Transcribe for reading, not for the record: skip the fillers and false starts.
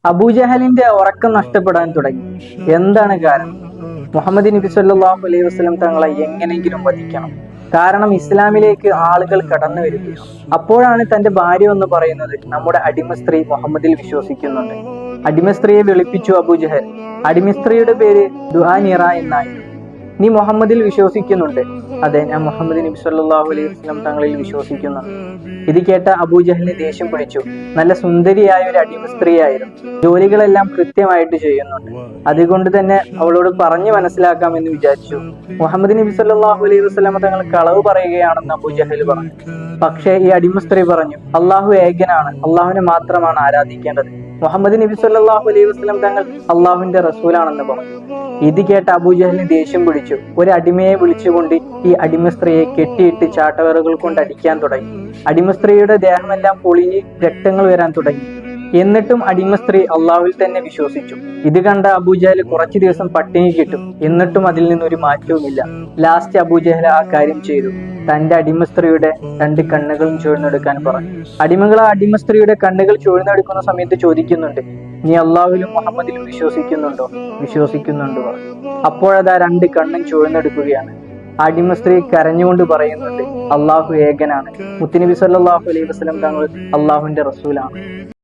അബൂജഹലിന്റെ ഉറക്കം നഷ്ടപ്പെടാൻ തുടങ്ങി. എന്താണ് കാരണം? മുഹമ്മദ് നബി സല്ലല്ലാഹു അലൈഹി വസല്ലം തങ്ങളെ എങ്ങനെയെങ്കിലും വധിക്കണം. കാരണം ഇസ്ലാമിലേക്ക് ആളുകൾ കടന്നു വരികയാണ്. അപ്പോഴാണ് തന്റെ ഭാര്യ എന്ന് പറയുന്നത് നമ്മുടെ അടിമ സ്ത്രീ മുഹമ്മദിൽ വിശ്വസിക്കുന്നുണ്ട്. അടിമ സ്ത്രീയെ വിളിപ്പിച്ചു അബൂജഹൽ. അടിമ സ്ത്രീയുടെ പേര് ദുആനിറ എന്നായിരുന്നു. നീ മുഹമ്മദിൽ വിശ്വസിക്കുന്നുണ്ട്? അതെ, ഞാൻ മുഹമ്മദ് നബി സല്ലല്ലാഹു അലൈഹി വസല്ലം തങ്ങളിൽ വിശ്വസിക്കുന്നുണ്ട്. ഇത് കേട്ട അബൂജഹലിന് ദേഷ്യം പിടിച്ചു. നല്ല സുന്ദരിയായ ഒരു അടിമ സ്ത്രീയായിരുന്നു. ജോലികളെല്ലാം കൃത്യമായിട്ട് ചെയ്യുന്നുണ്ട്. അതുകൊണ്ട് തന്നെ അവളോട് പറഞ്ഞു മനസ്സിലാക്കാമെന്ന് വിചാരിച്ചു. മുഹമ്മദ് നബി സല്ലല്ലാഹു അലൈഹി വസല്ലം തങ്ങൾ കളവ് പറയുകയാണെന്ന് അബൂജഹൽ പറഞ്ഞു. പക്ഷേ ഈ അടിമ സ്ത്രീ പറഞ്ഞു, അള്ളാഹു ഏകനാണ്, അള്ളാഹുവിനെ മാത്രമാണ് ആരാധിക്കേണ്ടത്. മുഹമ്മദ് നബി സല്ലല്ലാഹു അലൈഹി വസല്ലം തങ്ങൾ അള്ളാഹുവിന്റെ റസൂലാണെന്ന് പറഞ്ഞു. ഇത് കേട്ട അബൂജഹലിന് ദേഷ്യം പിടിച്ചു. ഒരു അടിമയെ വിളിച്ചുകൊണ്ട് ഈ അടിമ സ്ത്രീയെ കെട്ടിയിട്ട് ചാട്ടവറുകൾ കൊണ്ട് അടിക്കാൻ തുടങ്ങി. അടിമ സ്ത്രീയുടെ ദേഹമെല്ലാം പൊളിഞ്ഞ് രക്തങ്ങൾ വരാൻ തുടങ്ങി. എന്നിട്ടും അടിമ സ്ത്രീ അള്ളാഹുവിൽ തന്നെ വിശ്വസിച്ചു. ഇത് കണ്ട അബൂജഹൽ കുറച്ചു ദിവസം പട്ടിണി കിട്ടും. എന്നിട്ടും അതിൽ നിന്നൊരു മാറ്റവുമില്ല. ലാസ്റ്റ് അബൂജഹൽ ആ കാര്യം ചെയ്തു. തന്റെ അടിമ സ്ത്രീയുടെ 2 കണ്ണുകളും ചുഴന്നെടുക്കാൻ പറഞ്ഞു. അടിമകൾ ആ അടിമ സ്ത്രീയുടെ കണ്ണുകൾ ചുഴന്നെടുക്കുന്ന സമയത്ത് ചോദിക്കുന്നുണ്ട്, നീ അള്ളാഹുവിലും മുഹമ്മദിലും വിശ്വസിക്കുന്നുണ്ടോ? വിശ്വസിക്കുന്നുണ്ടോ? അപ്പോഴതാ 2 കണ്ണും ചുഴന്നെടുക്കുകയാണ്. അടിമ സ്ത്രീ കരഞ്ഞുകൊണ്ട് പറയുന്നുണ്ട്, അള്ളാഹു ഏകനാണ്, മുത്തുനബി സല്ലല്ലാഹു അലൈഹി വസല്ലം തങ്ങൾ അള്ളാഹുവിന്റെ റസൂലാണ്.